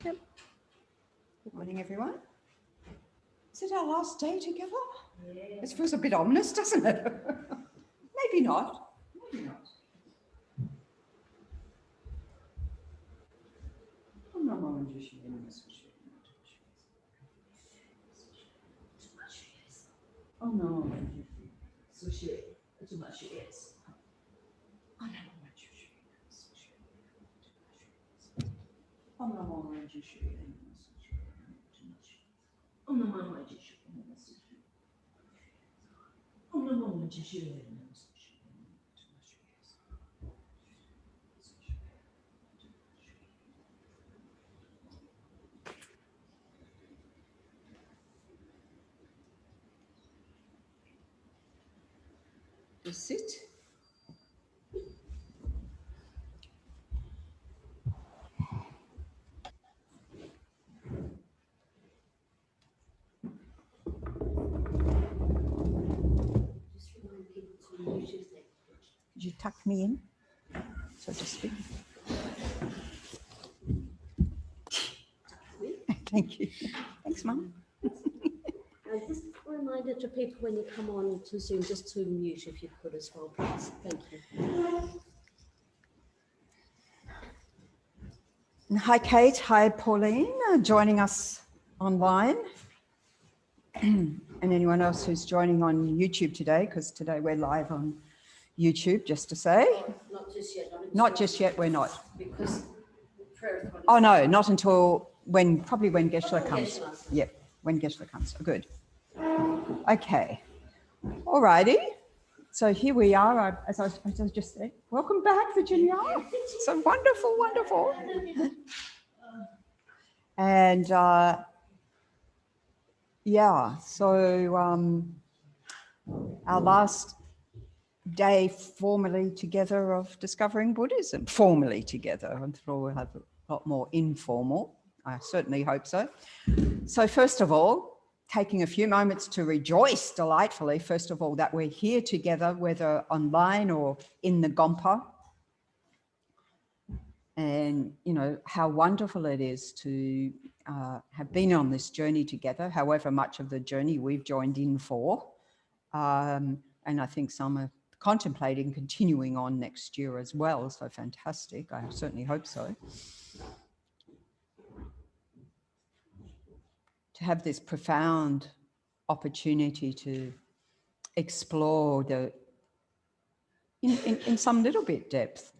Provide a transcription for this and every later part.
Yep. Good morning, everyone. Is it our last day together? Yeah. It feels a bit ominous, doesn't it? Maybe not. Maybe not. Oh no. Just sit. Could you tuck me in, so to speak? Thank you. Thanks, Mum. Just a reminder to people when you come on to Zoom, just to mute if you could as well, please. Thank you. Hi, Kate. Hi, Pauline, joining us online. And anyone else who's joining on YouTube today, because today we're live on YouTube, just to say. Oh, not just yet. Not just yet, we're not. Because prayer. Oh, no, not until probably when Geshe comes. Yeah, when Geshe comes. Oh, good. Okay. All righty. So here we are, as I just said. Welcome back, Virginia. So wonderful, wonderful. And yeah, so our last day formally together of discovering Buddhism, formally together. I'm sure we'll have a lot more informal. I certainly hope so. So first of all, taking a few moments to rejoice delightfully, first of all, that we're here together, whether online or in the Gompa. And, you know, how wonderful it is to have been on this journey together, however much of the journey we've joined in for. And I think some are contemplating continuing on next year as well. So fantastic. I certainly hope so. To have this profound opportunity to explore in some little bit depth,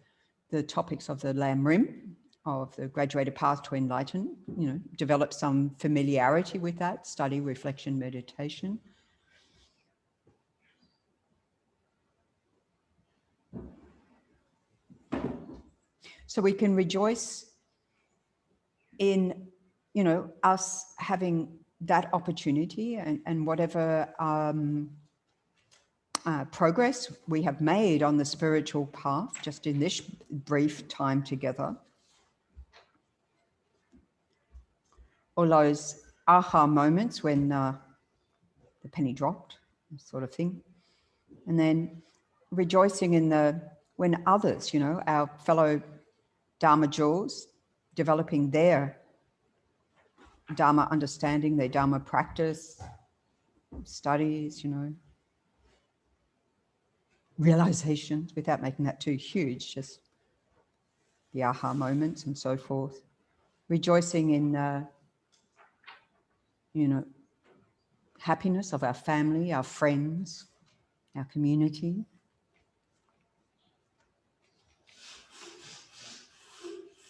the topics of the Lam Rim, of the graduated path to enlightenment, you know, develop some familiarity with that, study, reflection, meditation. So we can rejoice in, you know, us having that opportunity and whatever progress we have made on the spiritual path just in this brief time together. All those aha moments when the penny dropped, sort of thing. And then rejoicing in when others, you know, our fellow Dharma jewels, developing their Dharma understanding, their Dharma practice, studies, you know, realizations, without making that too huge, just the aha moments and so forth. Rejoicing in, you know, happiness of our family, our friends, our community.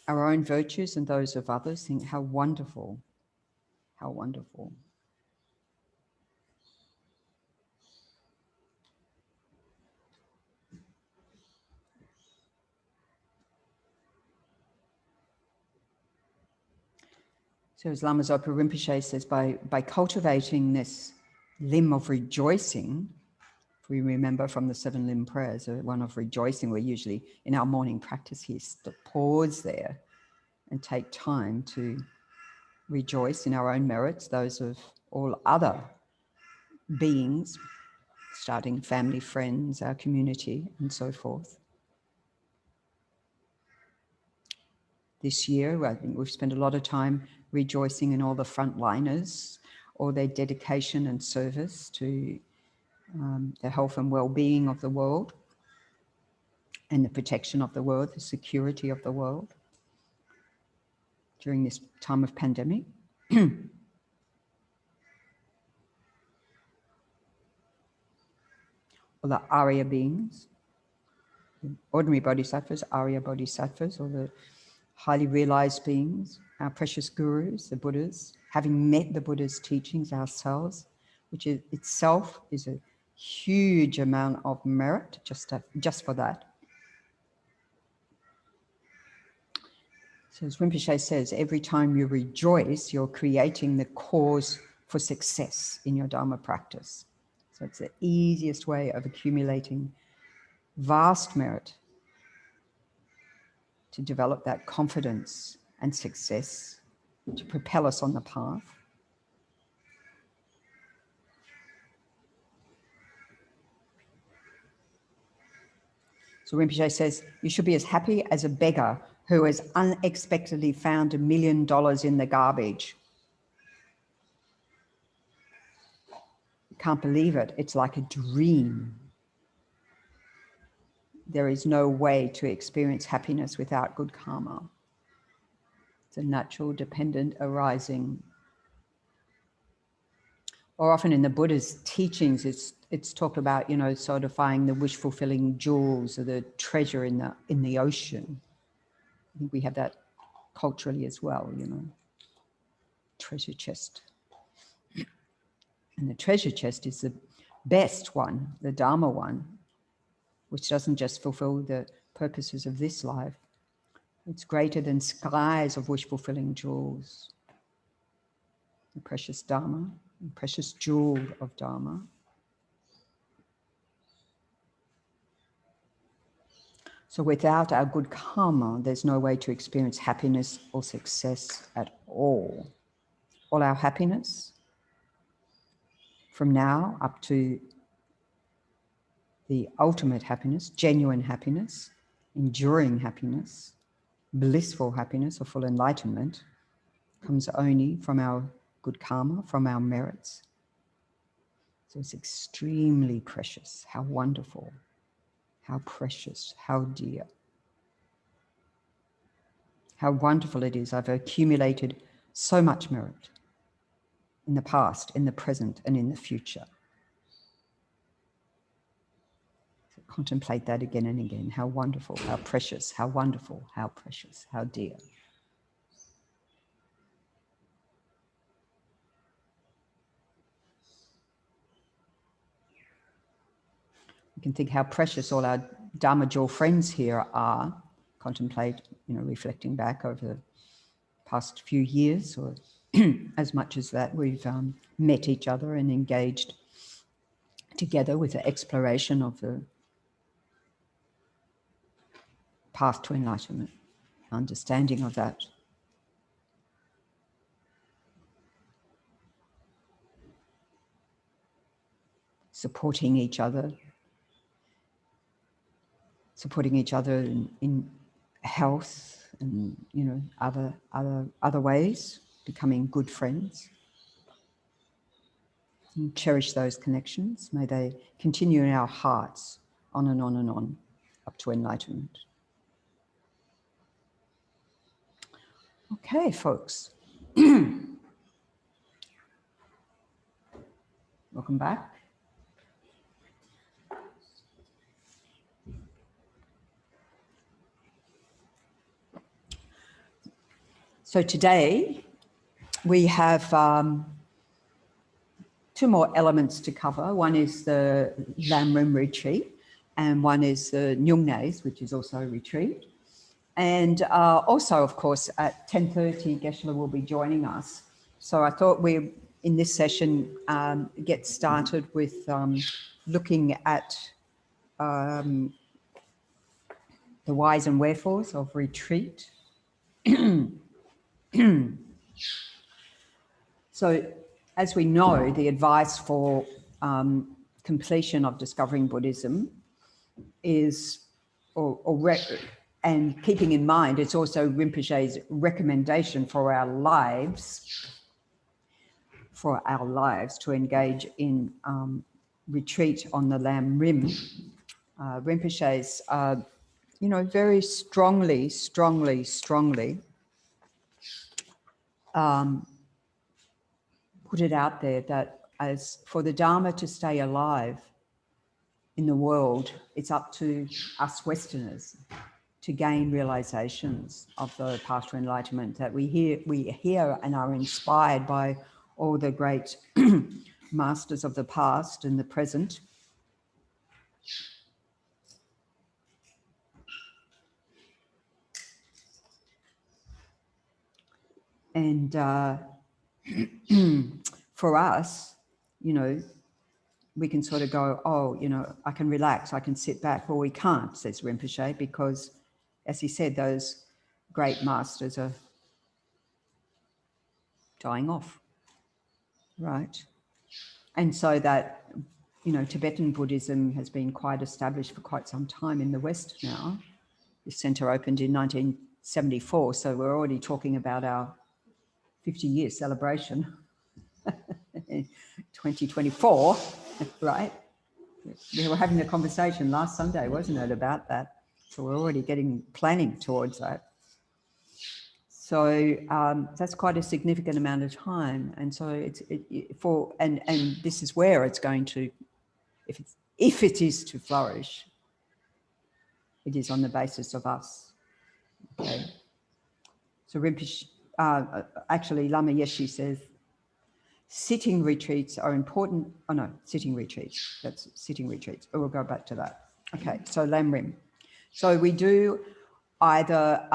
Our own virtues and those of others. Think how wonderful, how wonderful. So as Lama Zopa Rinpoche says, by cultivating this limb of rejoicing, if we remember from the 7 limb prayers, one of rejoicing, we usually in our morning practice here pause there and take time to rejoice in our own merits, those of all other beings, starting family, friends, our community, and so forth. this year. I think we've spent a lot of time rejoicing in all the frontliners, all their dedication and service to the health and well-being of the world and the protection of the world, the security of the world during this time of pandemic. Or the Arya beings, ordinary bodhisattvas, Arya bodhisattvas, or the highly realized beings, our precious gurus, the Buddhas, having met the Buddha's teachings ourselves, which is itself is a huge amount of merit just for that. So as Rinpoche says, every time you rejoice, you're creating the cause for success in your Dharma practice. So it's the easiest way of accumulating vast merit to develop that confidence and success to propel us on the path. So Rinpoche says, you should be as happy as a beggar who has unexpectedly found $1 million in the garbage. You can't believe it. It's like a dream. There is no way to experience happiness without good karma. It's a natural, dependent arising. Or often in the Buddha's teachings, it's talked about, solidifying the wish-fulfilling jewels or the treasure in the ocean. I think we have that culturally as well, treasure chest. And the treasure chest is the best one, the Dharma one, which doesn't just fulfill the purposes of this life. It's greater than skies of wish-fulfilling jewels. The precious Dharma, the precious jewel of Dharma. So without our good karma, there's no way to experience happiness or success at all. All our happiness, from now up to the ultimate happiness, genuine happiness, enduring happiness, blissful happiness or full enlightenment, comes only from our good karma, from our merits. So it's extremely precious. How wonderful, how precious, how dear. How wonderful it is. I've accumulated so much merit in the past, in the present, and in the future. So contemplate that again and again. How wonderful, how precious, how wonderful, how precious, how dear. You can think how precious all our Dharma jewel friends here are. Contemplate, reflecting back over the past few years, or as much as that we've met each other and engaged together with the exploration of the path to enlightenment, understanding of that. Supporting each other in health and other ways, becoming good friends. And cherish those connections. May they continue in our hearts on and on and on up to enlightenment. Okay, folks. Welcome back. So today we have two more elements to cover. One is the Lamrim retreat, and one is the Nyungnes, which is also a retreat. And also, of course, at 10:30, Geshe-la will be joining us. So I thought we, in this session, get started with looking at the whys and wherefores of retreat. So, as we know, the advice for completion of discovering Buddhism is, and keeping in mind, it's also Rinpoche's recommendation for our lives to engage in retreat on the Lam Rim. Rinpoche's, very strongly put it out there that as for the Dharma to stay alive in the world, it's up to us Westerners to gain realizations of the path to enlightenment, that we hear and are inspired by all the great masters of the past and the present. And for us, we can sort of go, I can relax, I can sit back. Well, we can't, says Rinpoche, because, as he said, those great masters are dying off, right? And so that, Tibetan Buddhism has been quite established for quite some time in the West now. The centre opened in 1974, so we're already talking about our 50-year celebration in 2024, right? We were having a conversation last Sunday, wasn't it, about that? So we're already planning towards that. So that's quite a significant amount of time, and so and this is where it's going to, if it is to flourish, it is on the basis of us. Okay. So Rinpoche, actually, Lama Yeshe says, sitting retreats are important. Oh no, sitting retreats. That's sitting retreats. Oh, we'll go back to that. Okay, so Lam Rim. So we do either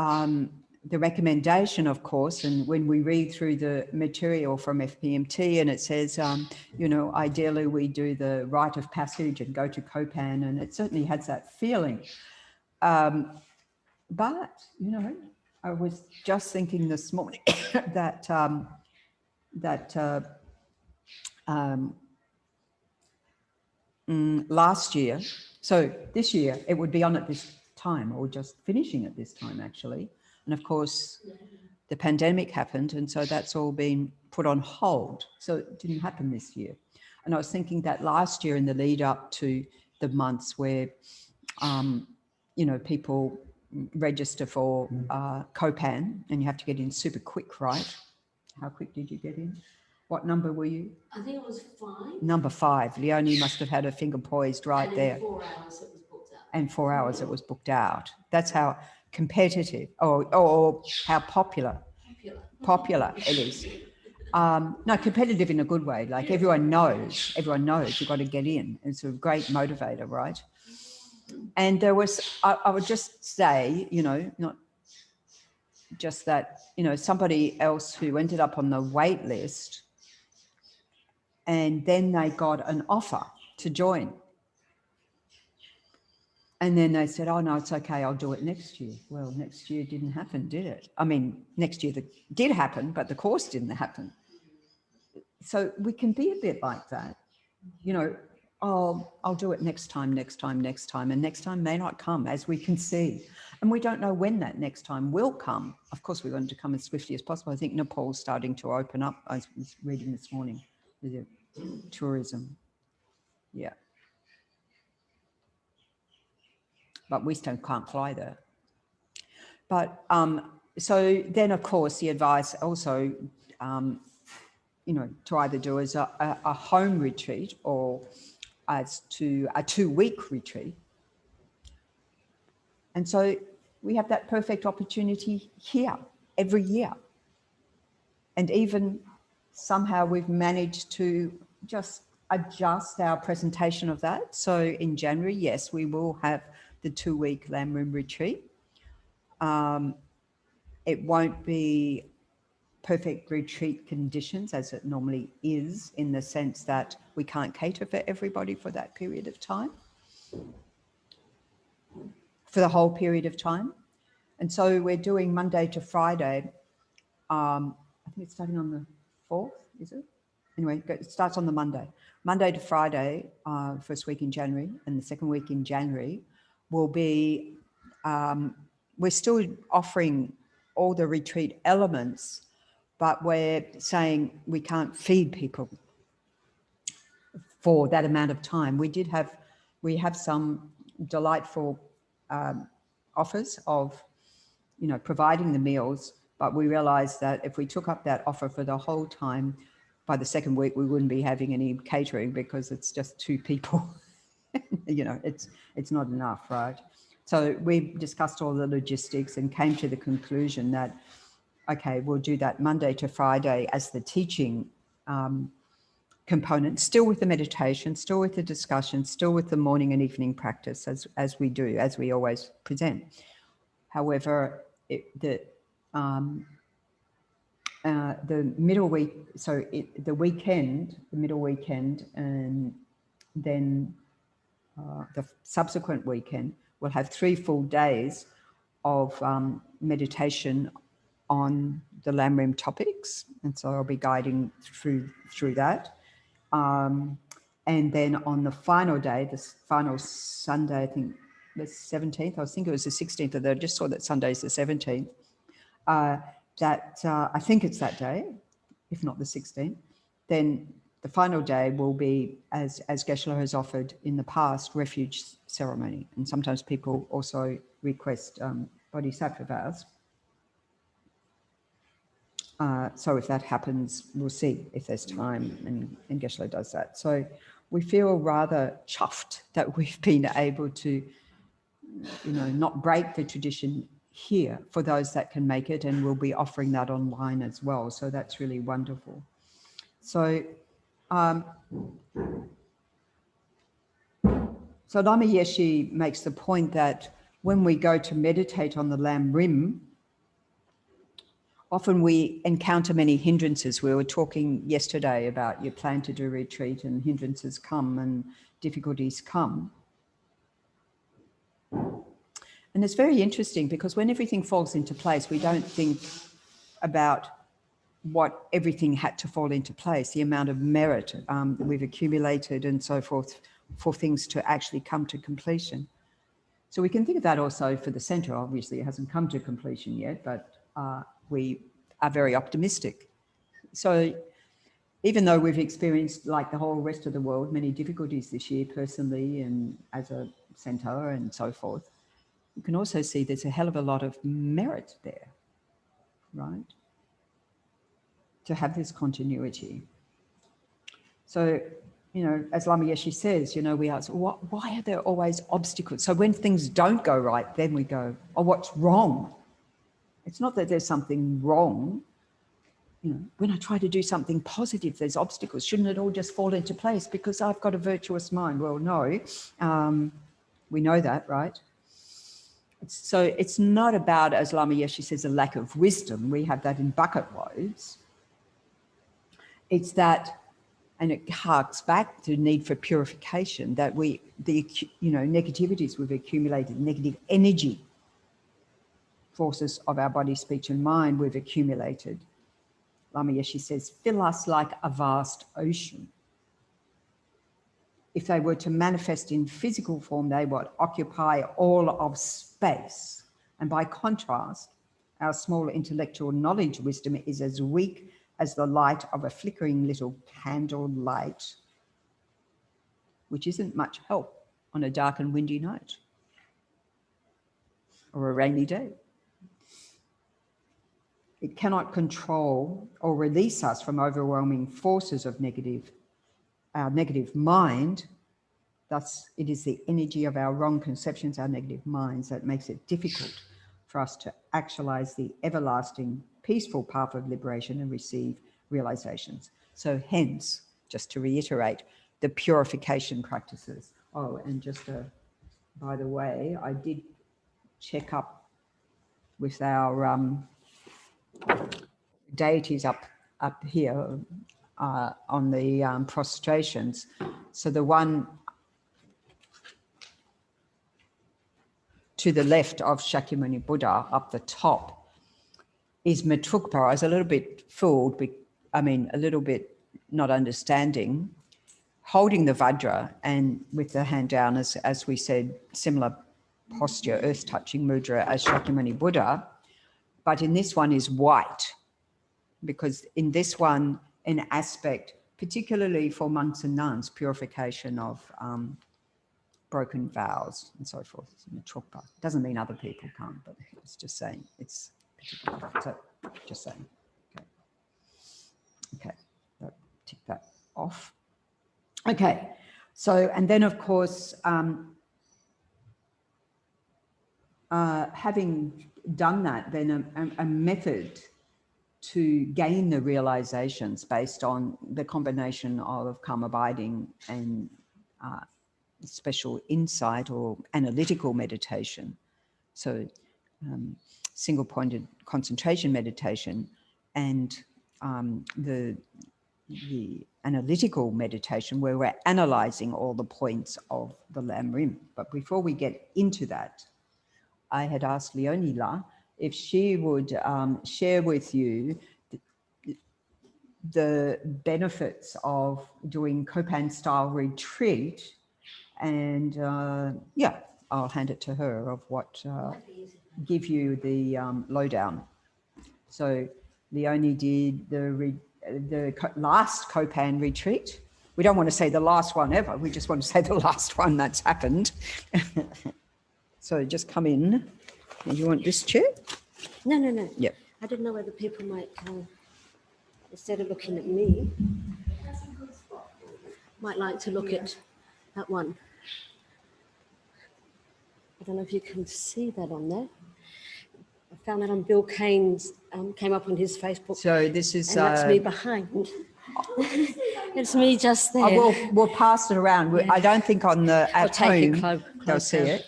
the recommendation, of course, and when we read through the material from FPMT and it says, ideally we do the rite of passage and go to Copan, and it certainly has that feeling. But, I was just thinking this morning that last year, so this year, it would be on at this time, or just finishing at this time, actually. And of course, the pandemic happened, and so that's all been put on hold. So it didn't happen this year. And I was thinking that last year, in the lead up to the months where, people register for Copan, and you have to get in super quick, right? How quick did you get in? What number were you? I think it was 5. Number 5. Leonie must have had her finger poised right there. And in 4 hours it was booked out. And 4 hours it was booked out. That's how competitive, or how popular it is. No, competitive in a good way. Like everyone knows you've got to get in. It's a great motivator, right? And there was, I would just say, not just that, somebody else who ended up on the wait list, and then they got an offer to join. And then they said, oh, no, it's okay, I'll do it next year. Well, next year didn't happen, did it? I mean, next year that did happen, but the course didn't happen. So we can be a bit like that, I'll do it next time, and next time may not come, as we can see. And we don't know when that next time will come. Of course, we want it to come as swiftly as possible. I think Nepal's starting to open up. I was reading this morning, the tourism. Yeah. But we still can't fly there. But so then, of course, the advice also, to either do as a home retreat or as to a 2-week retreat. And so we have that perfect opportunity here every year. And even somehow we've managed to just adjust our presentation of that. So in January, yes, we will have the 2-week Lam Rim retreat. It won't be perfect retreat conditions as it normally is, in the sense that we can't cater for everybody for that period of time, for the whole period of time. And so we're doing Monday to Friday. I think it's starting on the 4th, is it? Anyway, it starts on the Monday to Friday, first week in January, and the second week in January will be we're still offering all the retreat elements, but we're saying we can't feed people for that amount of time. We have some delightful offers of, providing the meals, but we realized that if we took up that offer for the whole time, by the second week, we wouldn't be having any catering because it's just 2 people. It's not enough, right? So we discussed all the logistics and came to the conclusion that, okay, we'll do that Monday to Friday as the teaching component, still with the meditation, still with the discussion, still with the morning and evening practice as we always present. However, the middle week, the middle weekend, and then the subsequent weekend, we'll have 3 full days of meditation on the Lamrim topics. And so I'll be guiding through that. And then on the final day, this final Sunday, I think the 17th, I think it was the 16th, although I just saw that Sunday's the 17th, I think it's that day, if not the 16th, then the final day will be, as Geshe-la has offered in the past, refuge ceremony. And sometimes people also request bodhisattva vows. So if that happens, we'll see if there's time, and Geshe-la does that. So we feel rather chuffed that we've been able to, not break the tradition here for those that can make it, and we'll be offering that online as well. So that's really wonderful. So, Lama Yeshe makes the point that when we go to meditate on the Lamrim, often we encounter many hindrances. We were talking yesterday about your plan to do retreat, and hindrances come and difficulties come. And it's very interesting because when everything falls into place, we don't think about what everything had to fall into place, the amount of merit we've accumulated and so forth for things to actually come to completion. So we can think of that also for the center. Obviously, it hasn't come to completion yet, but we are very optimistic. So even though we've experienced, like the whole rest of the world, many difficulties this year personally and as a center and so forth, you can also see there's a hell of a lot of merit there, right? To have this continuity. So, as Lama Yeshe says, we ask, why are there always obstacles? So when things don't go right, then we go, oh, what's wrong? It's not that there's something wrong. When I try to do something positive, there's obstacles. Shouldn't it all just fall into place because I've got a virtuous mind? Well, no, we know that, right? So it's not about, as Lama Yeshe says, a lack of wisdom. We have that in bucket loads. It's that, and it harks back to the need for purification, that the negativities we've accumulated, negative energy, forces of our body, speech and mind we've accumulated. Lama Yeshe says, fill us like a vast ocean. If they were to manifest in physical form, they would occupy all of space. And by contrast, our small intellectual knowledge wisdom is as weak as the light of a flickering little candle light, which isn't much help on a dark and windy night or a rainy day. It cannot control or release us from overwhelming forces of our negative mind. Thus, it is the energy of our wrong conceptions, our negative minds, that makes it difficult for us to actualize the everlasting, peaceful path of liberation and receive realizations. So hence, just to reiterate, the purification practices. Oh, and just by the way, I did check up with our deities up here on the prostrations. So the one to the left of Shakyamuni Buddha up the top is Metrukpa. I was a little bit fooled, a little bit not understanding, holding the Vajra and with the hand down, as we said, similar posture, earth-touching mudra as Shakyamuni Buddha, but in this one is white, because in this one, an aspect, particularly for monks and nuns, purification of broken vows and so forth. Doesn't mean other people can't, but it's just saying it's particular. So just saying. Okay, tick that off. Okay, so, and then of course, having done that, then a method to gain the realizations based on the combination of calm abiding and special insight or analytical meditation. So single-pointed concentration meditation and the analytical meditation where we're analyzing all the points of the Lam Rim. But before we get into that, I had asked Leonie La if she would share with you the benefits of doing Copan style retreat, and yeah, I'll hand it to her of what give you the lowdown. So Leonie did the last Copan retreat. We don't want to say the last one ever. We just want to say the last one that's happened. So just come in. You want this chair? No. Yep. I didn't know whether people might, instead of looking at me, might like to look at that one. I don't know if you can see that on there. I found that on Bill Kane's, came up on his Facebook. So this is... And that's me behind. It's me just there. We'll pass it around. Yeah. I don't think on the at home they'll see it.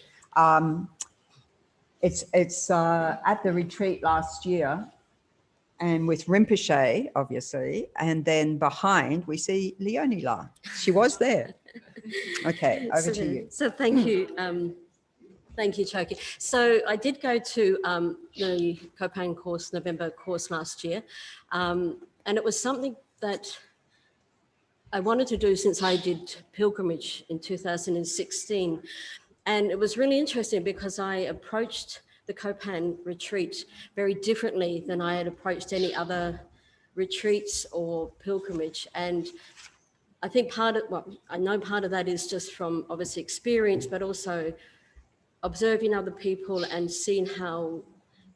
It's at the retreat last year, and with Rinpoche, obviously, and then behind we see Leonie La. She was there. Okay, over to you. So thank you. Thank you, Choki. So I did go to the Copan course, November course last year, and it was something that I wanted to do since I did pilgrimage in 2016. And it was really interesting because I approached the Copan retreat very differently than I had approached any other retreats or pilgrimage. And I think I know part of that is just from obviously experience, but also observing other people and seeing how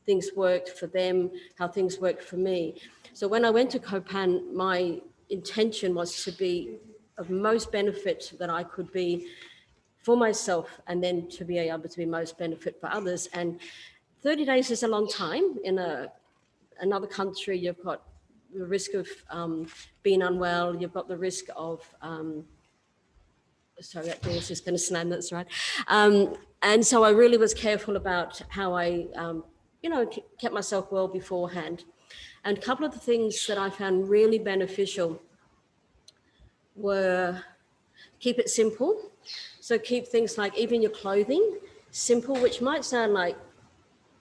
things worked for them, how things worked for me. So when I went to Copan, my intention was to be of most benefit that I could be for myself, and then to be able to be most benefit for others. And 30 days is a long time. In another country, you've got the risk of being unwell, you've got the risk of, sorry, that door's just going to slam, that's right. And so I really was careful about how I, kept myself well beforehand. And a couple of the things that I found really beneficial were keep it simple. So keep things like even your clothing simple, which might sound like,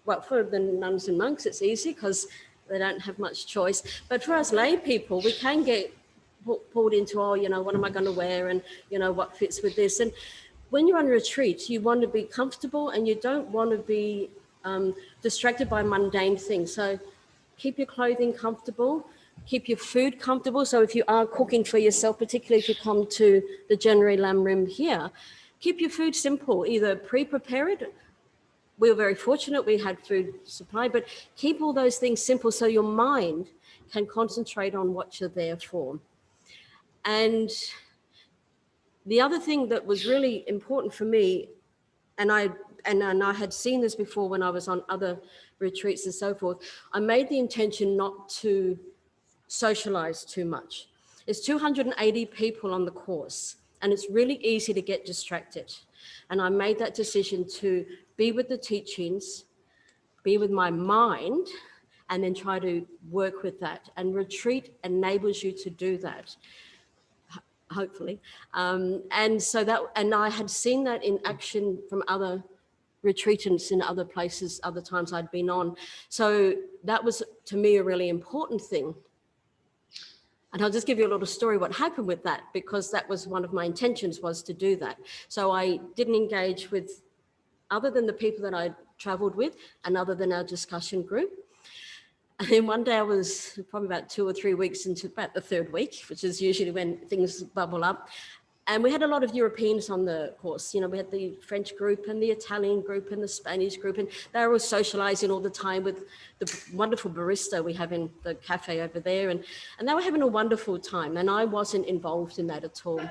well, for the nuns and monks, it's easy because they don't have much choice. But for us lay people, we can get pulled into, what am I going to wear, and, what fits with this. And when you're on retreat, you want to be comfortable and you don't want to be distracted by mundane things. So keep your clothing comfortable. Keep your food comfortable. So if you are cooking for yourself, particularly if you come to the January Lam Rim here, keep your food simple, either pre-prepare it. We were very fortunate, we had food supply, but keep all those things simple so your mind can concentrate on what you're there for. And the other thing that was really important for me, and I had seen this before when I was on other retreats and so forth, I made the intention not to socialize too much. There's 280 people on the course, and it's really easy to get distracted. And I made that decision to be with the teachings, be with my mind, and then try to work with that. And retreat enables you to do that, hopefully. And I had seen that in action from other retreatants in other places, other times I'd been on. So that was, to me, a really important thing. And I'll just give you a little story what happened with that, because that was one of my intentions, was to do that. So I didn't engage with other than the people that I traveled with and other than our discussion group. And then one day I was probably about 2 or 3 weeks into about the third week, which is usually when things bubble up. And we had a lot of Europeans on the course. You know, we had the French group and the Italian group and the Spanish group, and they were all socializing all the time with the wonderful barista we have in the cafe over there. And they were having a wonderful time, and I wasn't involved in that at all.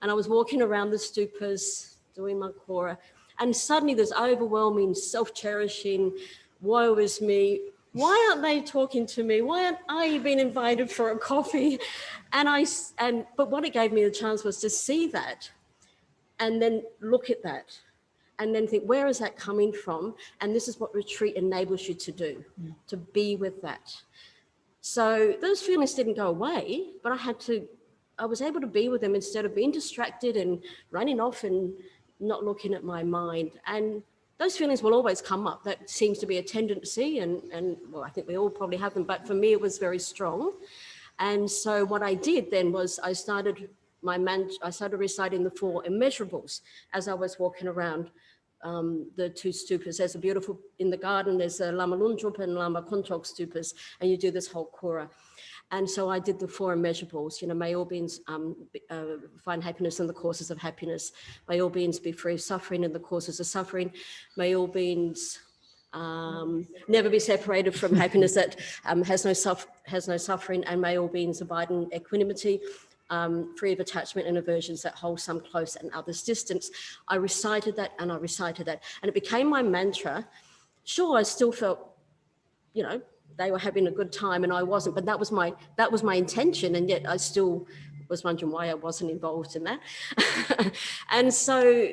And I was walking around the stupas doing my kora, and suddenly this overwhelming self-cherishing, woe is me, why aren't they talking to me? Why aren't I being invited for a coffee? But what it gave me the chance was to see that and then look at that and then think, where is that coming from? And this is what retreat enables you to do, to be with that. So those feelings didn't go away, but I was able to be with them instead of being distracted and running off and not looking at my mind. And those feelings will always come up. That seems to be a tendency, and well, I think we all probably have them, but for me, it was very strong. And so what I did then was I started reciting the 4 immeasurables as I was walking around the 2 stupas. There's a beautiful, in the garden, there's a Lama Lundrup and Lama Kontok stupas, and you do this whole kora. And so I did the 4 immeasurables, you know, may all beings find happiness in the causes of happiness. May all beings be free of suffering in the causes of suffering. May all beings never be separated from happiness that has no suffering. And may all beings abide in equanimity, free of attachment and aversions that hold some close and others distance. I recited that and I recited that. And it became my mantra. Sure, I still felt, you know, they were having a good time and I wasn't, but that was my intention, and yet I still was wondering why I wasn't involved in that. And so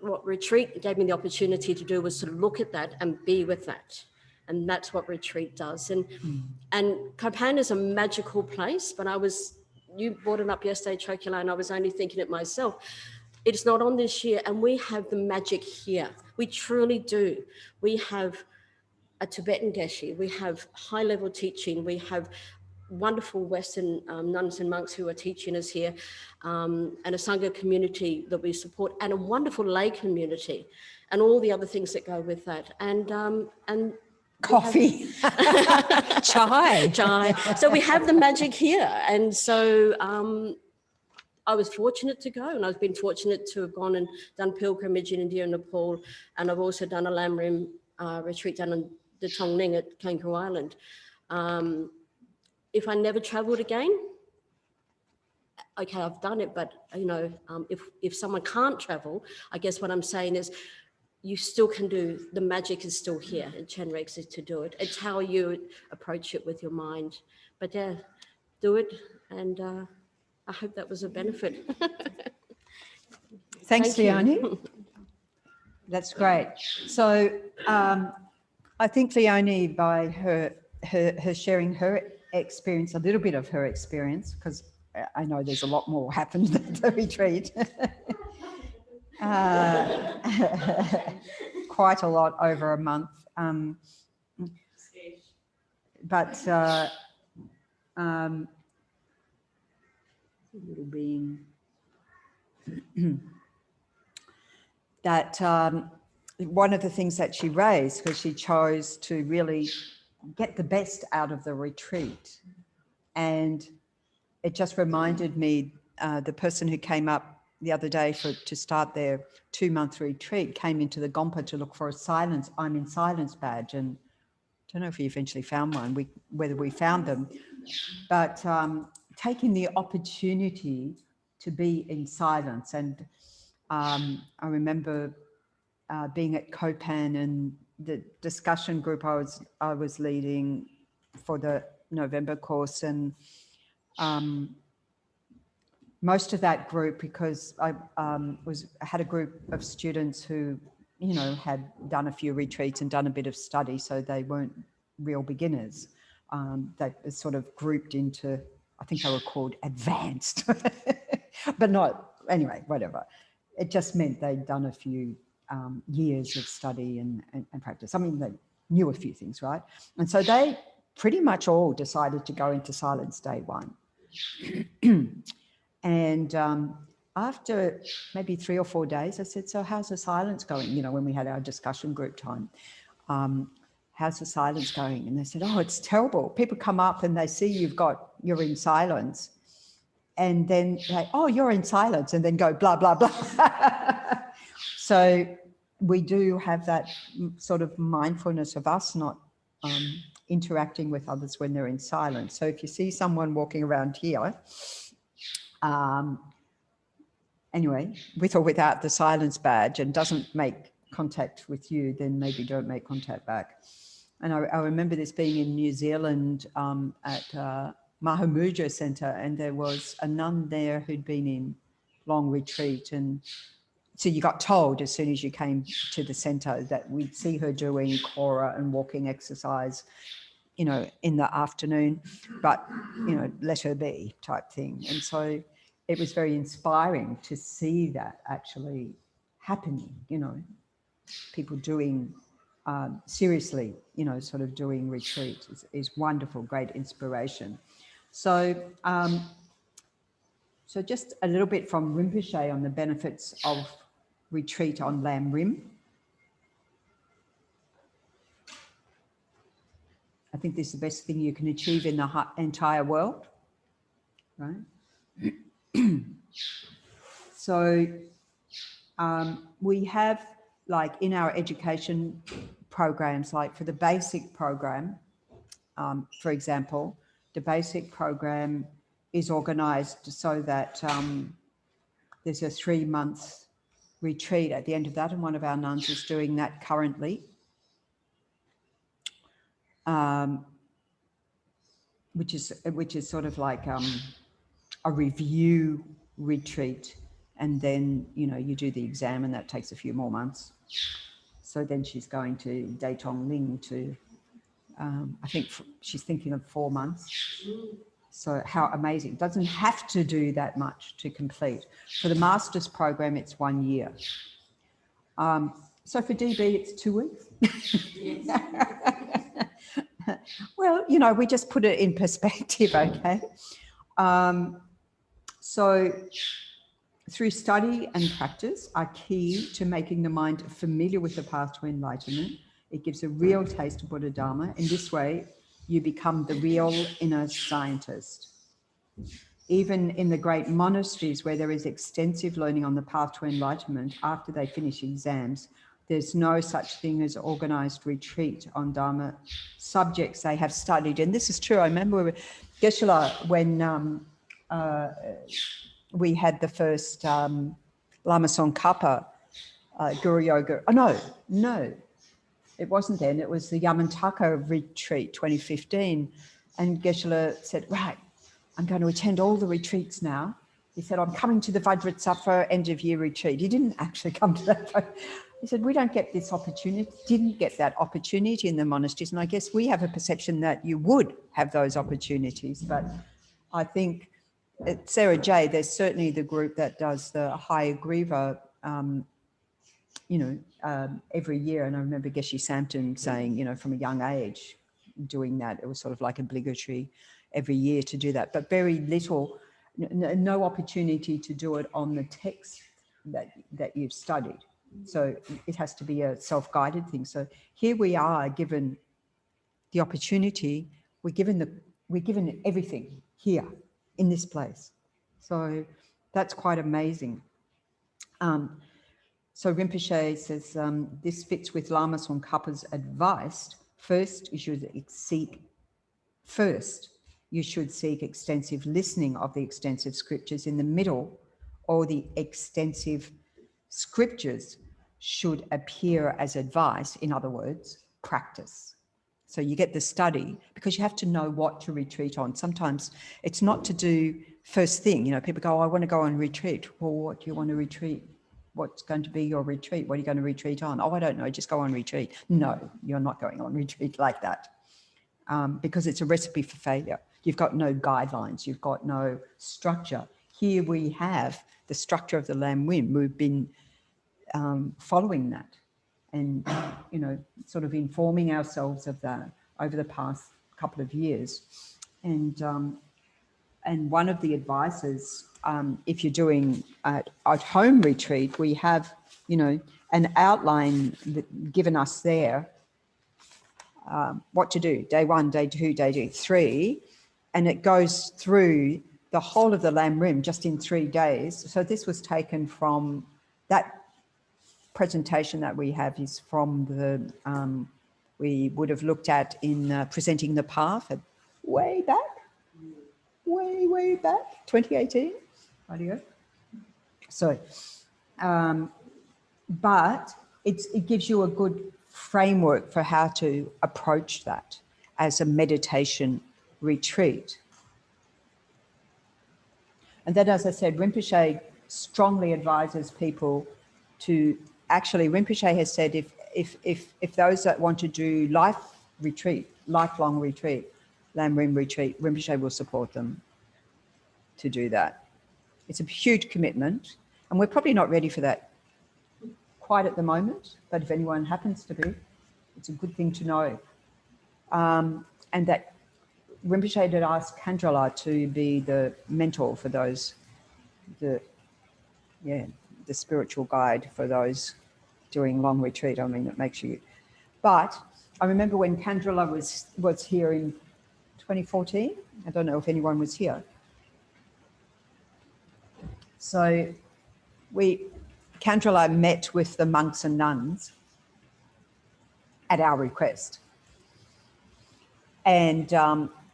what retreat gave me the opportunity to do was to look at that and be with that. And that's what retreat does. And Copan is a magical place, but you brought it up yesterday, Chokula, and I was only thinking it myself. It's not on this year, and we have the magic here. We truly do. We have a Tibetan geshe, we have high-level teaching, we have wonderful Western nuns and monks who are teaching us here, and a Sangha community that we support, and a wonderful lay community, and all the other things that go with that. And coffee, chai. So we have the magic here, and so I was fortunate to go, and I've been fortunate to have gone and done pilgrimage in India and Nepal, and I've also done a Lamrim retreat down in the Tongning at Kangaroo Island. If I never traveled again, okay, I've done it, but you know, if someone can't travel, I guess what I'm saying is you still can do, the magic is still here in Chenrex is to do it. It's how you approach it with your mind. But yeah, do it, and I hope that was a benefit. Thanks, Leonie. That's great. So I think Leonie, by her sharing her experience, a little bit of her experience, because I know there's a lot more happened at the retreat. Quite a lot over a month. But little being that one of the things that she raised, because she chose to really get the best out of the retreat. And it just reminded me, the person who came up the other day to start their 2-month retreat came into the Gompa to look for a I'm in silence badge. And I don't know if we eventually found one, whether we found them, but taking the opportunity to be in silence. And I remember being at Copan, and the discussion group I was leading for the November course, and most of that group, because I had a group of students who, you know, had done a few retreats and done a bit of study, so they weren't real beginners. They were sort of grouped into, I think they were called advanced, but not, anyway, whatever. It just meant they'd done a few years of study and practice. I mean, they knew a few things, right? And so they pretty much all decided to go into silence day one. And after maybe 3 or 4 days, I said, so how's the silence going? You know, when we had our discussion group time, how's the silence going? And they said, oh, it's terrible. People come up and they see you're in silence. And then like, oh, you're in silence, and then go blah, blah, blah. So we do have that sort of mindfulness of us not interacting with others when they're in silence. So if you see someone walking around here, anyway, with or without the silence badge, and doesn't make contact with you, then maybe don't make contact back. And I remember this being in New Zealand at Mahamudra Centre, and there was a nun there who'd been in long retreat, and so you got told as soon as you came to the centre that we'd see her doing kora and walking exercise, you know, in the afternoon, but, you know, let her be type thing. And so it was very inspiring to see that actually happening, you know, people doing seriously, you know, sort of doing retreat is wonderful, great inspiration. So, so just a little bit from Rinpoche on the benefits of retreat on Lam Rim. I think this is the best thing you can achieve in the entire world, right? So we have, like in our education programs, like for the basic program, for example, the basic program is organised so that there's a 3-month retreat at the end of that, and one of our nuns is doing that currently, which is sort of like a review retreat, and then, you know, you do the exam, and that takes a few more months. So then she's going to Datong Ling to, I think she's thinking of 4 months. So how amazing. Doesn't have to do that much to complete. For the master's program, it's 1 year. So for DB, it's 2 weeks. Well, you know, we just put it in perspective, okay? So through study and practice are key to making the mind familiar with the path to enlightenment. It gives a real taste of Buddha Dharma. In this way, you become the real inner scientist. Even in the great monasteries where there is extensive learning on the path to enlightenment, after they finish exams, there's no such thing as organised retreat on Dharma subjects they have studied. And this is true. I remember Geshe-la, when we had the first Lama Tsongkhapa Guru Yoga. Oh, no, it wasn't then. It was the Yamantaka retreat 2015. And Geshe-la said, right, I'm going to attend all the retreats now. He said, I'm coming to the Vajrasattva end of year retreat. He didn't actually come to that. He said, we don't get this opportunity, didn't get that opportunity in the monasteries. And I guess we have a perception that you would have those opportunities. But I think at Sarah J, there's certainly the group that does the Hayagriva, every year. And I remember Geshe Samton saying, you know, from a young age doing that, it was sort of like obligatory every year to do that, but very little, no opportunity to do it on the text that you've studied. So it has to be a self-guided thing. So here we are given the opportunity, we're given everything here in this place. So that's quite amazing. So Rinpoche says, this fits with Lama Tsongkhapa's advice. First, you should seek extensive listening of the extensive scriptures. In the middle, all the extensive scriptures should appear as advice, in other words, practice. So you get the study because you have to know what to retreat on. Sometimes it's not to do first thing. You know, people go, oh, I want to go on retreat. Well, what do you want to retreat? What's going to be your retreat? What are you going to retreat on? Oh, I don't know, just go on retreat. No, you're not going on retreat like that because it's a recipe for failure. You've got no guidelines. You've got no structure. Here we have the structure of the Lam Rim. We've been following that and, you know, sort of informing ourselves of that over the past couple of years. And And one of the advices, if you're doing at home retreat, we have, an outline given us there, what to do, day 1, day 2, day 3, and it goes through the whole of the Lam Rim just in 3 days. So this was taken from that presentation that we have is from the, we would have looked at in Presenting the Path way back, way back, 2018. Rightio. So, but it gives you a good framework for how to approach that as a meditation retreat. And then, as I said, Rinpoche strongly advises people to actually, Rinpoche has said if those that want to do lifelong retreat, Lam Rim retreat, Rinpoche will support them to do that. It's a huge commitment, and we're probably not ready for that quite at the moment, but if anyone happens to be, it's a good thing to know. And that Rinpoche did ask Khandrila to be the mentor for those, the spiritual guide for those doing long retreat. I mean, it makes you. But I remember when Khandrila was here in 2014. I don't know if anyone was here. So Khandrila met with the monks and nuns at our request. And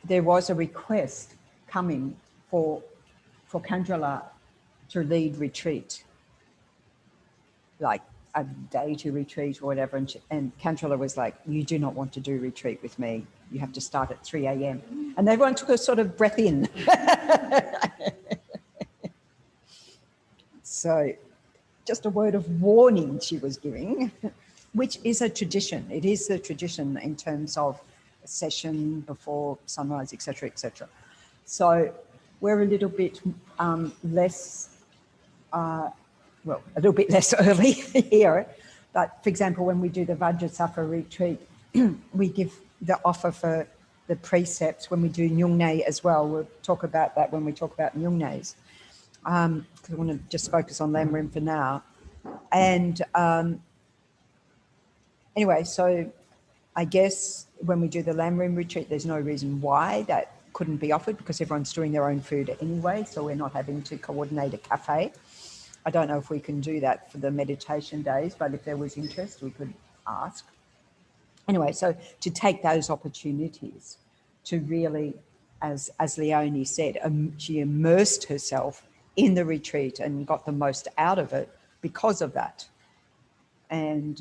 there was a request coming for Khandrila to lead retreat, like a day to retreat or whatever. And Khandrila was like, you do not want to do retreat with me. You have to start at 3 a.m. And everyone took a sort of breath in. So just a word of warning she was giving, which is a tradition. It is the tradition in terms of a session before sunrise, etc., etc. So we're a little bit less, a little bit less early here. But for example, when we do the Vajrasattva retreat, we give the offer for the precepts when we do Nyungne as well. We'll talk about that when we talk about Nyungnes. Because I want to just focus on Lam Rim for now. And anyway, so I guess when we do the Lam Rim retreat, there's no reason why that couldn't be offered because everyone's doing their own food anyway, so we're not having to coordinate a cafe. I don't know if we can do that for the meditation days, but if there was interest, we could ask. Anyway, so to take those opportunities to really, as Leonie said, she immersed herself in the retreat and got the most out of it because of that. And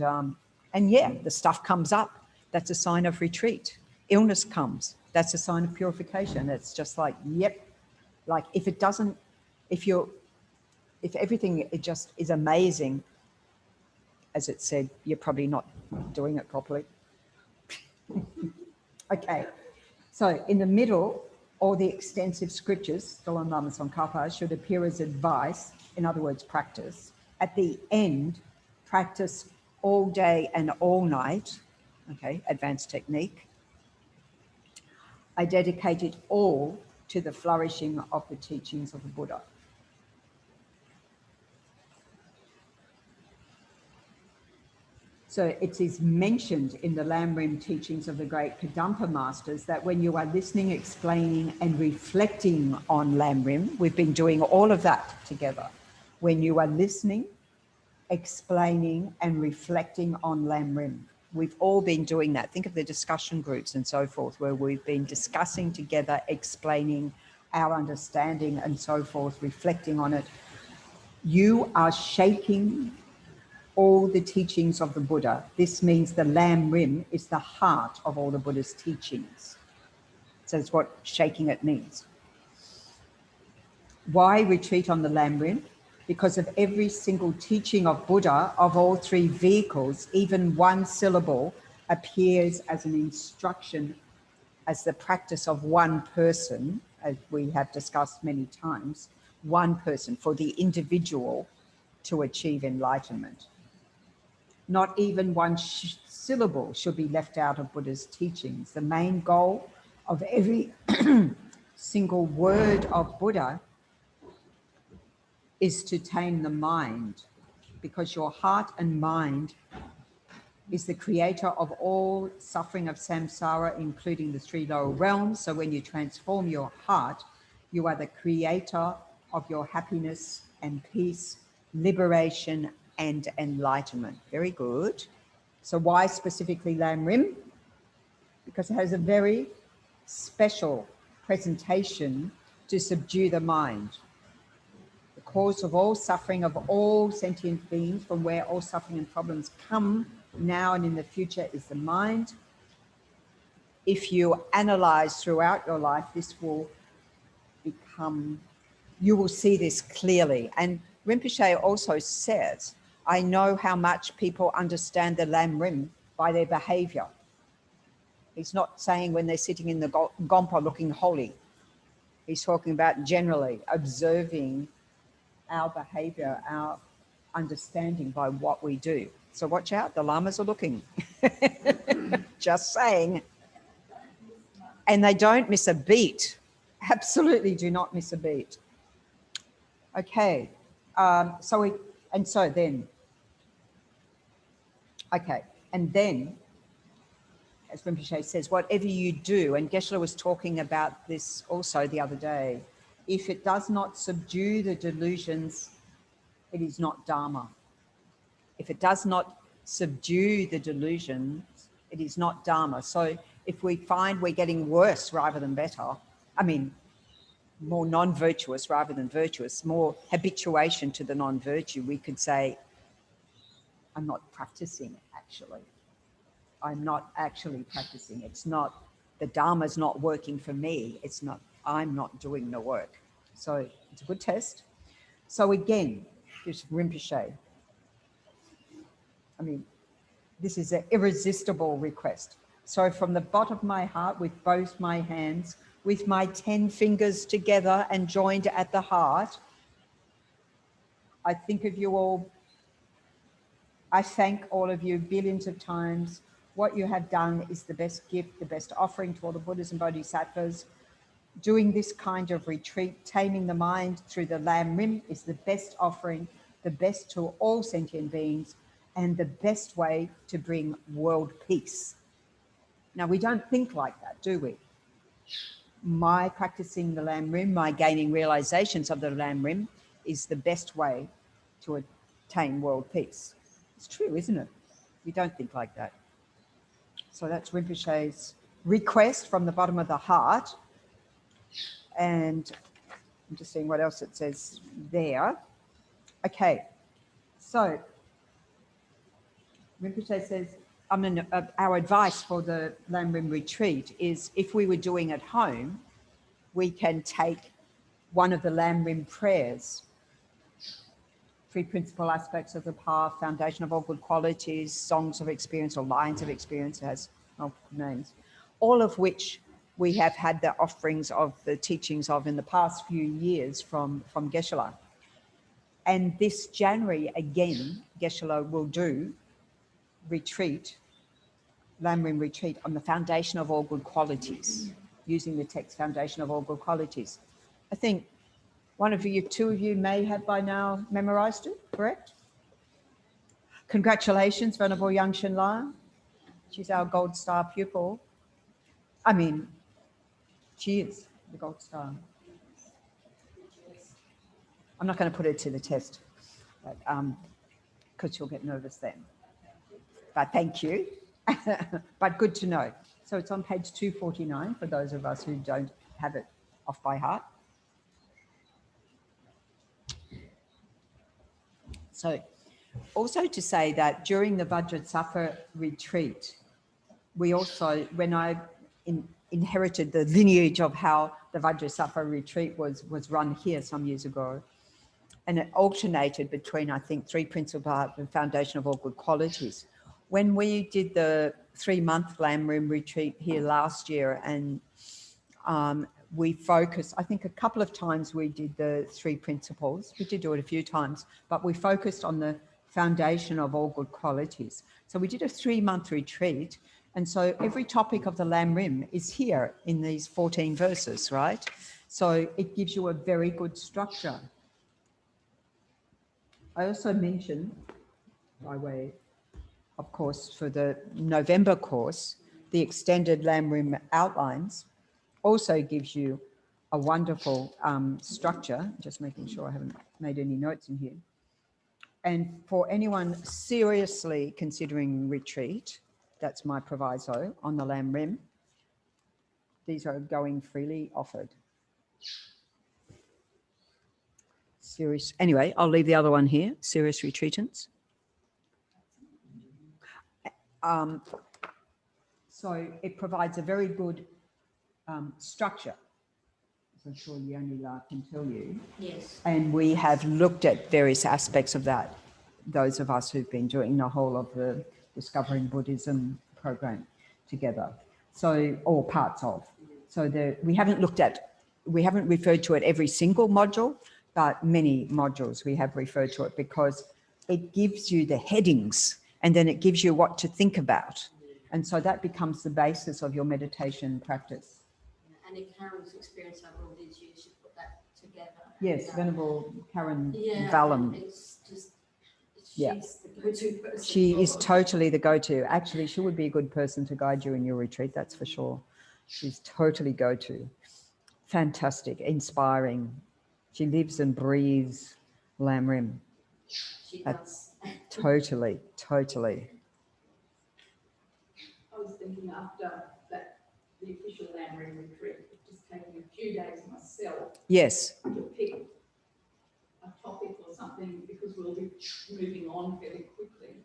yeah, the stuff comes up. That's a sign of retreat. Illness comes. That's a sign of purification. It's just like, yep. Like if everything it just is amazing, as it said, you're probably not doing it properly. Okay. So in the middle, all the extensive scriptures, still on Lama Tsongkhapa, should appear as advice, in other words, practice. At the end, practice all day and all night, okay, advanced technique. I dedicate it all to the flourishing of the teachings of the Buddha. So it is mentioned in the Lam Rim teachings of the great Kadampa masters that when you are listening, explaining and reflecting on Lam Rim, we've been doing all of that together. When you are listening, explaining and reflecting on Lam Rim, we've all been doing that. Think of the discussion groups and so forth, where we've been discussing together, explaining our understanding and so forth, reflecting on it. You are shaking all the teachings of the Buddha. This means the Lam Rim is the heart of all the Buddha's teachings. So that's what shaking it means. Why retreat on the Lam Rim? Because of every single teaching of Buddha, of all three vehicles, even one syllable appears as an instruction, as the practice of one person, as we have discussed many times, one person, for the individual to achieve enlightenment. Not even one syllable should be left out of Buddha's teachings. The main goal of every single word of Buddha is to tame the mind, because your heart and mind is the creator of all suffering of samsara, including the 3 lower realms. So when you transform your heart, you are the creator of your happiness and peace, liberation and enlightenment. Very good. So why specifically Lam Rim? Because it has a very special presentation to subdue the mind. The cause of all suffering of all sentient beings, from where all suffering and problems come now and in the future, is the mind. If you analyze throughout your life, this will become, you will see this clearly. And Rinpoche also says, I know how much people understand the Lam Rim by their behavior. He's not saying when they're sitting in the Gompa looking holy. He's talking about generally observing our behavior, our understanding by what we do. So watch out, the lamas are looking. Just saying. And they don't miss a beat. Absolutely do not miss a beat. Okay. And then, as Rinpoche says, whatever you do, and Geshe was talking about this also the other day, if it does not subdue the delusions, it is not Dharma. If it does not subdue the delusions, it is not Dharma. So if we find we're getting worse rather than better, I mean, more non-virtuous rather than virtuous, more habituation to the non-virtue, we could say, I'm not practicing actually. I'm not actually practicing. It's not, the Dharma's not working for me. It's not, I'm not doing the work. So it's a good test. So again, this Rinpoche, I mean, this is an irresistible request. So from the bottom of my heart, with both my hands, with my 10 fingers together and joined at the heart, I think of you all. I thank all of you billions of times. What you have done is the best gift, the best offering to all the Buddhas and Bodhisattvas. Doing this kind of retreat, taming the mind through the Lam Rim, is the best offering, the best to all sentient beings, and the best way to bring world peace. Now, we don't think like that, do we? My practicing the Lam Rim, my gaining realizations of the Lam Rim, is the best way to attain world peace. It's true, isn't it? We don't think like that. So that's Rinpoche's request from the bottom of the heart. And I'm just seeing what else it says there. Okay, so Rinpoche says, our advice for the Lam Rim retreat is, if we were doing at home, we can take one of the Lam Rim prayers, 3 principal aspects of the path, foundation of all good qualities, songs of experience or lines of experience, it has multiple names, all of which we have had the offerings of the teachings of in the past few years from Geshe. And this January, again, Geshe will do retreat, Lam Rim retreat, on the foundation of all good qualities, using the text foundation of all good qualities. I think one of you, 2 of you may have by now memorized it, correct? Congratulations, Venerable Yang Shenla. She's our Gold Star pupil. I mean, she is the Gold Star. I'm not going to put her to the test, because she'll get nervous then. But thank you. But good to know. So it's on page 249 for those of us who don't have it off by heart. So also to say that during the Vajrasattva retreat, we also, when I inherited the lineage of how the Vajrasattva retreat was run here some years ago, and it alternated between, I think, 3 principles and foundation of all good qualities. When we did the 3-month Lam Rim retreat here last year, and we focused, I think a couple of times we did the 3 principles. We did do it a few times, but we focused on the foundation of all good qualities. So we did a 3-month retreat, And so every topic of the Lam Rim is here in these 14 verses, right? So it gives you a very good structure. I also mentioned, by way, of course, for the November course, the extended Lam Rim outlines also gives you a wonderful structure. Just making sure I haven't made any notes in here. And for anyone seriously considering retreat, that's my proviso on the Lam Rim, these are going freely offered. Serious. Anyway, I'll leave the other one here, serious retreatants. So it provides a very good structure, as I'm sure Yonila can tell you. Yes. And we have looked at various aspects of that, those of us who've been doing the whole of the Discovering Buddhism program together. So, or parts of. So we haven't referred to it every single module, but many modules we have referred to it because it gives you the headings and then it gives you what to think about. And so that becomes the basis of your meditation practice. And in Karen's experience over all these years, she put that together. Yes, Venerable Karen yeah, Vallum. It's just, Yeah. she's the go-to person. She is totally the go-to. Actually, she would be a good person to guide you in your retreat, that's for sure. She's totally go-to. Fantastic, inspiring. She lives and breathes Lam Rim. She does. Totally, totally. I was thinking after that, the official Lam Rim retreat, it just taking me a few days myself Yes. to pick a topic or something because we'll be moving on fairly quickly.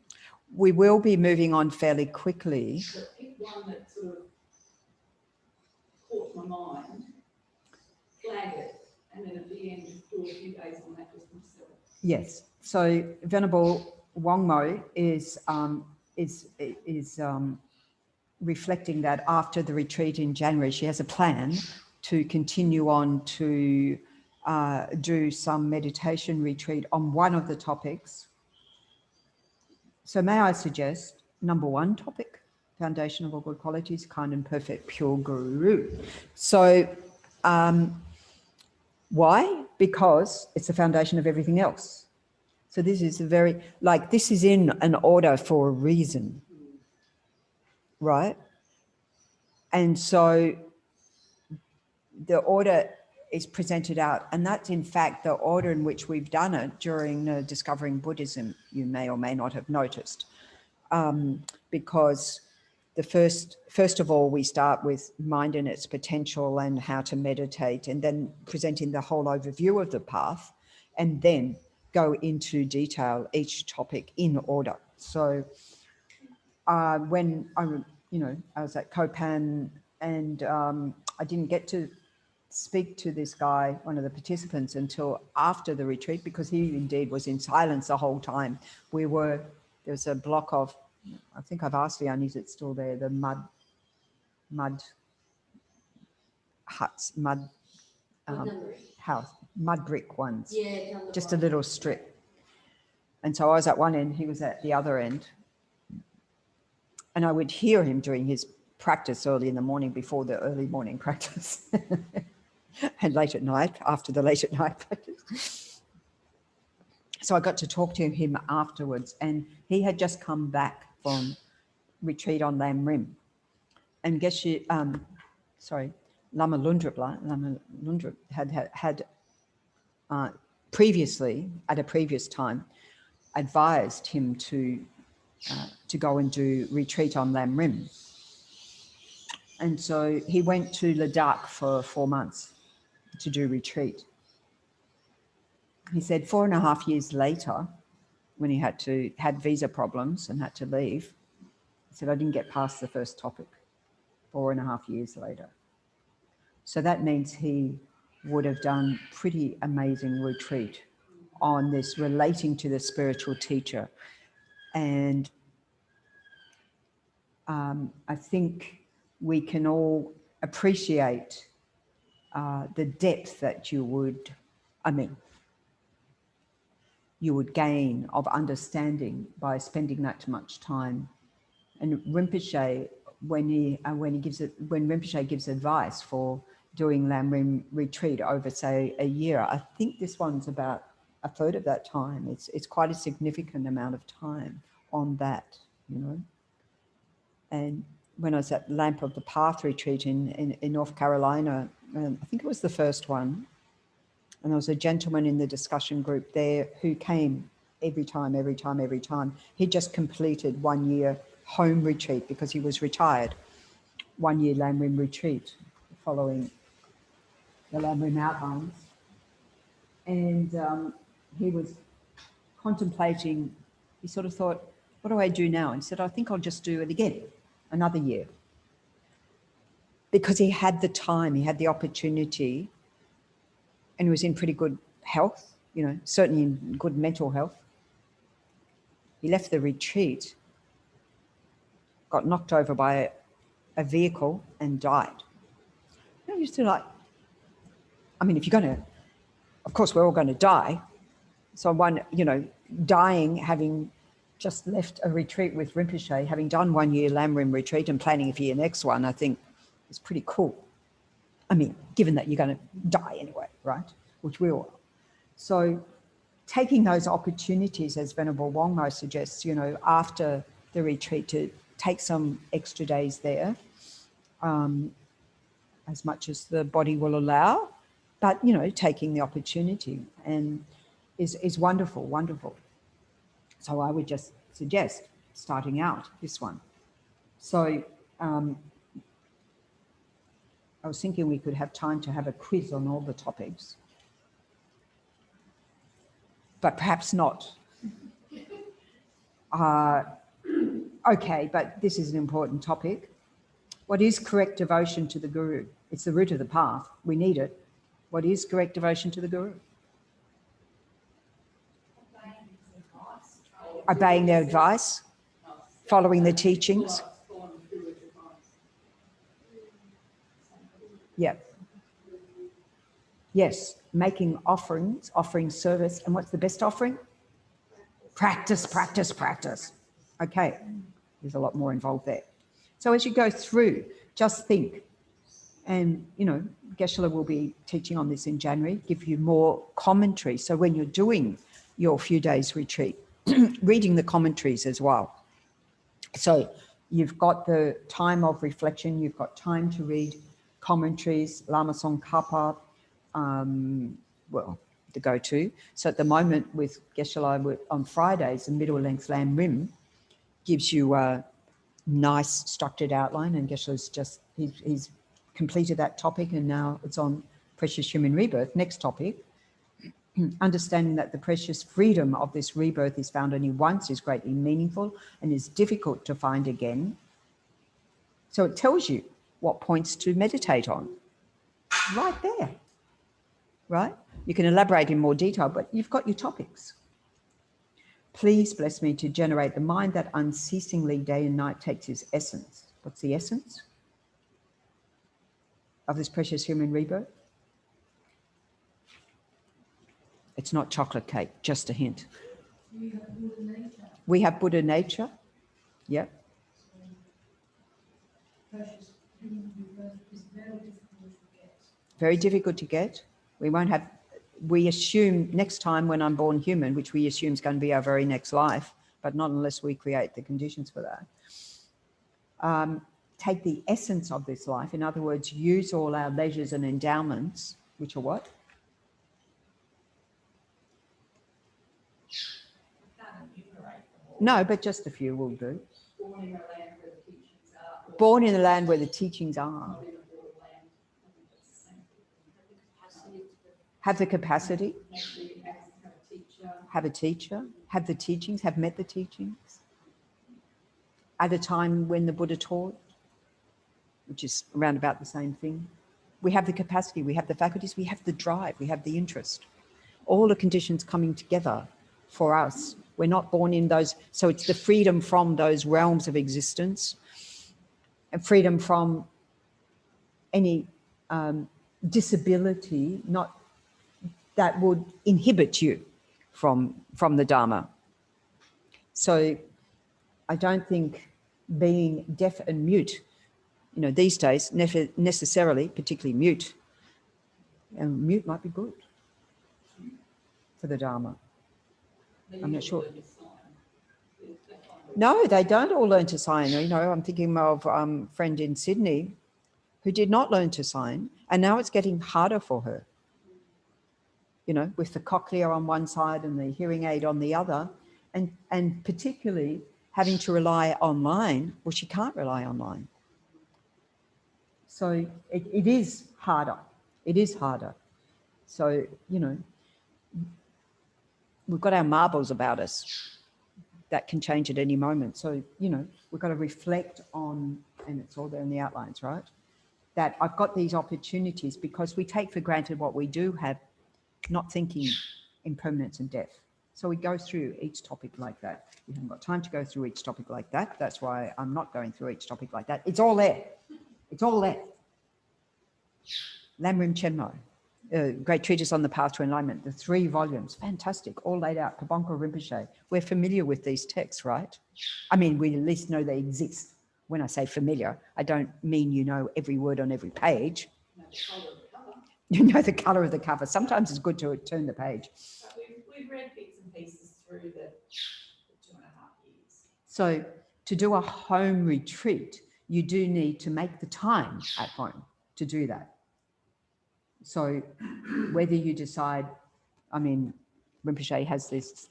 We will be moving on fairly quickly. But pick one that sort of caught my mind, flag it, and then at the end just do a few days on that just myself. Yes. So Venerable Wangmo is reflecting that after the retreat in January, she has a plan to continue on to do some meditation retreat on one of the topics. So may I suggest number one topic, foundation of all good qualities, kind and perfect pure guru. So why? Because it's the foundation of everything else. So this is this is in an order for a reason, right? And so the order is presented out, and that's in fact the order in which we've done it during Discovering Buddhism, you may or may not have noticed, because the first of all, we start with mind and its potential and how to meditate, and then presenting the whole overview of the path, and then go into detail each topic in order. So when I was at Copan and I didn't get to speak to this guy, one of the participants, until after the retreat, because he indeed was in silence the whole time. There was a block of, I think I've asked Leon, is it still there? The mud huts, house, mud brick ones. Yeah, just a little strip. And so I was at one end, he was at the other end. And I would hear him doing his practice early in the morning before the early morning practice. And late at night, after the late at night practice. So I got to talk to him afterwards, and he had just come back from retreat on Lam Rim. And Lama Lundrup had previously, at a previous time, advised him to go and do retreat on Lam Rim. And so he went to Ladakh for 4 months to do retreat. He said 4.5 years later, when he had visa problems and had to leave, he said, I didn't get past the first topic 4.5 years later. So that means he would have done pretty amazing retreat on this relating to the spiritual teacher. And I think we can all appreciate the depth that you would gain of understanding by spending that much time. And Rinpoche when Rinpoche gives advice for doing Lam Rim retreat over, say, a year. I think this one's about a third of that time. It's quite a significant amount of time on that, you know. And when I was at Lamp of the Path retreat in North Carolina, I think it was the first one, and there was a gentleman in the discussion group there who came every time. He just completed 1 year home retreat because he was retired. 1 year Lam Rim retreat following the Lam Rim outlines. And he was contemplating, he sort of thought, what do I do now? And he said, I think I'll just do it again, another year. Because he had the time, he had the opportunity, and he was in pretty good health, you know, certainly in good mental health. He left the retreat, got knocked over by a vehicle and died. You know, used to like, I mean, if you're going to, of course, we're all going to die. So one, you know, dying, having just left a retreat with Rinpoche, having done 1 year Lam Rim retreat and planning for your next one, I think is pretty cool. I mean, given that you're going to die anyway, right? Which we all are. So taking those opportunities, as Venerable Wongmo suggests, you know, after the retreat to take some extra days there, as much as the body will allow, but, you know, taking the opportunity and is wonderful, wonderful. So I would just suggest starting out this one. So I was thinking we could have time to have a quiz on all the topics, but perhaps not. Okay, but this is an important topic. What is correct devotion to the Guru? It's the root of the path. We need it. What is correct devotion to the Guru? Obeying their advice, following the teachings. Yeah. Yes, making offerings, offering service. And what's the best offering? Practice, practice, practice. Okay, there's a lot more involved there. So as you go through, just think. And, you know, Geshe-la will be teaching on this in January, give you more commentary. So when you're doing your few days retreat, reading the commentaries as well. So you've got the time of reflection, you've got time to read commentaries, Lama Tsongkhapa, well, the go-to. So at the moment with Geshe-la on Fridays, the middle length Lam Rim gives you a nice structured outline, and Geshe-la's just, he's completed that topic, and now it's on precious human rebirth. Next topic, understanding that the precious freedom of this rebirth is found only once is greatly meaningful and is difficult to find again. So it tells you what points to meditate on right there, right? You can elaborate in more detail, but you've got your topics. Please bless me to generate the mind that unceasingly day and night takes its essence. What's the essence of this precious human rebirth? It's not chocolate cake, just a hint. We have Buddha nature. We have Buddha nature. Yep. Precious human rebirth is very difficult to get. Very difficult to get. We won't have, we assume next time when I'm born human, which we assume is going to be our very next life, but not unless we create the conditions for that. Take the essence of this life. In other words, use all our leisures and endowments, which are what? No, but just a few will do. Born in a land where the teachings are. Born in the land where the teachings are. Have the capacity. Have a teacher. Have the teachings. Have met the teachings. At a time when the Buddha taught, which is around about the same thing. We have the capacity. We have the faculties. We have the drive. We have the interest. All the conditions coming together for us. We're not born in those, so it's the freedom from those realms of existence and freedom from any disability, not that would inhibit you from the Dharma. So I don't think being deaf and mute you know, these days, necessarily, particularly mute. And mute might be good for the Dharma. I'm not sure. No, they don't all learn to sign. You know, I'm thinking of a friend in Sydney who did not learn to sign, and now it's getting harder for her. You know, with the cochlea on one side and the hearing aid on the other, and particularly having to rely online. Well, she can't rely online. So it is harder. It is harder. So, you know, we've got our marbles about us. That can change at any moment. So, you know, we've got to reflect on, and it's all there in the outlines, right? That I've got these opportunities because we take for granted what we do have, not thinking impermanence and death. So we go through each topic like that. We haven't got time to go through each topic like that. That's why I'm not going through each topic like that. It's all there. It's all there. Lamrim Chenmo, great treatise on the path to enlightenment, the 3 volumes, fantastic, all laid out. Pabongko Rinpoche. We're familiar with these texts, right? I mean, we at least know they exist. When I say familiar, I don't mean you know every word on every page. You know the colour of the cover. Sometimes it's good to turn the page. We've read bits and pieces through the 2.5 years. So to do a home retreat, you do need to make the time at home to do that. So whether you decide, I mean, Rinpoche has this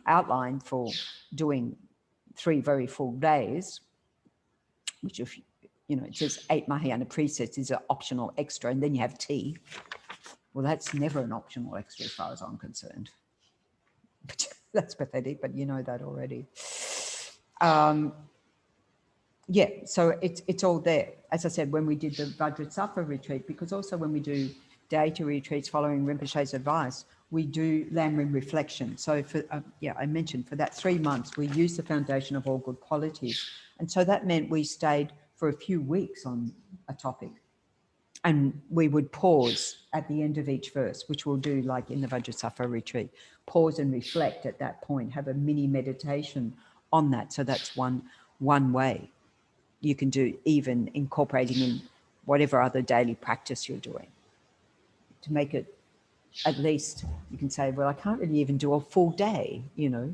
outline for doing 3 very full days, which if, you know, it says 8 Mahayana precepts is an optional extra, and then you have tea. Well, that's never an optional extra as far as I'm concerned. But that's pathetic, but you know that already. Yeah, so it's all there. As I said, when we did the Vajrasattva retreat, because also when we do data retreats following Rinpoche's advice, we do Lamrim reflection. So for, I mentioned for that 3 months, we used the foundation of all good qualities. And so that meant we stayed for a few weeks on a topic. And we would pause at the end of each verse, which we'll do like in the Vajrasattva retreat. Pause and reflect at that point, have a mini meditation on that. So that's one way you can do, even incorporating in whatever other daily practice you're doing. To make it, at least you can say, well, I can't really even do a full day, you know,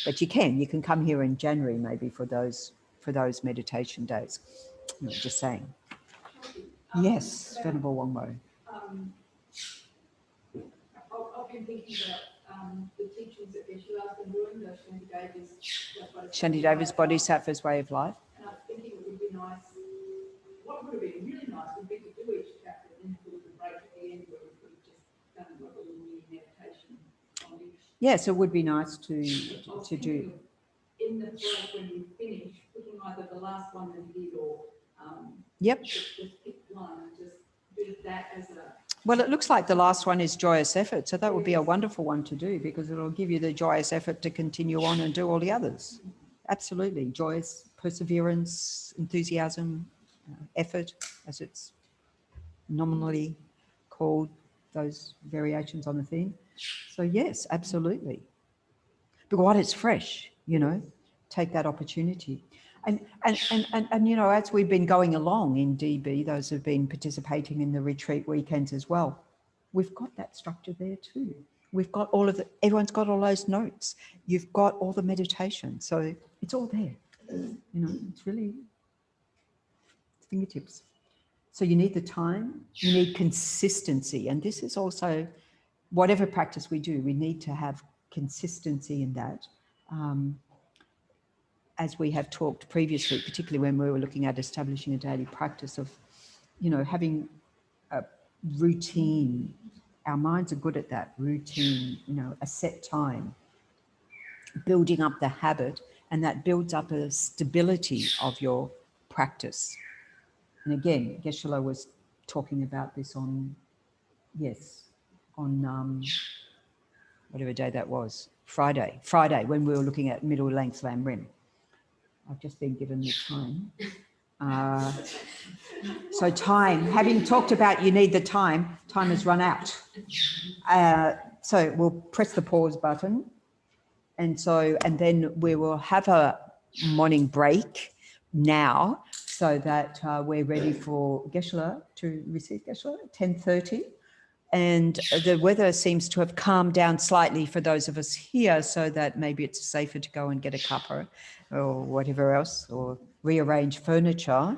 but you can come here in January maybe for those meditation days. You know, just saying. Yes, Venerable Wongmo. I've been thinking about the teachings that Geshe-la's been doing, the Shanti Davis Bodhisattva's way of life. And I was thinking it would be nice, what would have been really nice would be to do each chapter and then do the break at the end where we could have just done like a little mini meditation on each. Yes, it would be nice to do. In the break when you finish, putting either the last one that you did or Yep. just pick one and just do that as a... Well, it looks like the last one is joyous effort. So that would be a wonderful one to do because it'll give you the joyous effort to continue on and do all the others. Absolutely. Joyous, perseverance, enthusiasm, effort, as it's nominally called, those variations on the theme. So yes, absolutely. But what it's fresh, you know, take that opportunity. And you know, as we've been going along in DB, those who've been participating in the retreat weekends as well, we've got that structure there too. We've got all of the, everyone's got all those notes. You've got all the meditation. So it's all there. You know, it's really fingertips. So you need the time, you need consistency. And this is also, whatever practice we do, we need to have consistency in that. As we have talked previously, particularly when we were looking at establishing a daily practice of, you know, having a routine. Our minds are good at that, routine, you know, a set time, building up the habit, and that builds up a stability of your practice. And again, Geshe-la was talking about this on whatever day that was, Friday, when we were looking at middle length Lamrim. I've just been given the time. So time, having talked about you need the time has run out. So we'll press the pause button. And then we will have a morning break now. so that we're ready for Geshe to receive Geshe at 10:30. And the weather seems to have calmed down slightly for those of us here, so that maybe it's safer to go and get a cuppa or whatever else, or rearrange furniture.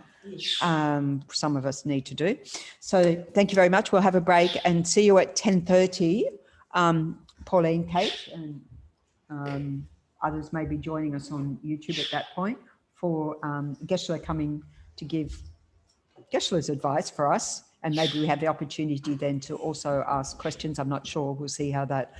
Some of us need to do. So thank you very much. We'll have a break and see you at 10:30. Pauline, Kate, and others may be joining us on YouTube at that point for Geshe coming to give Geshe's advice for us. And maybe we have the opportunity then to also ask questions. I'm not sure. We'll see how that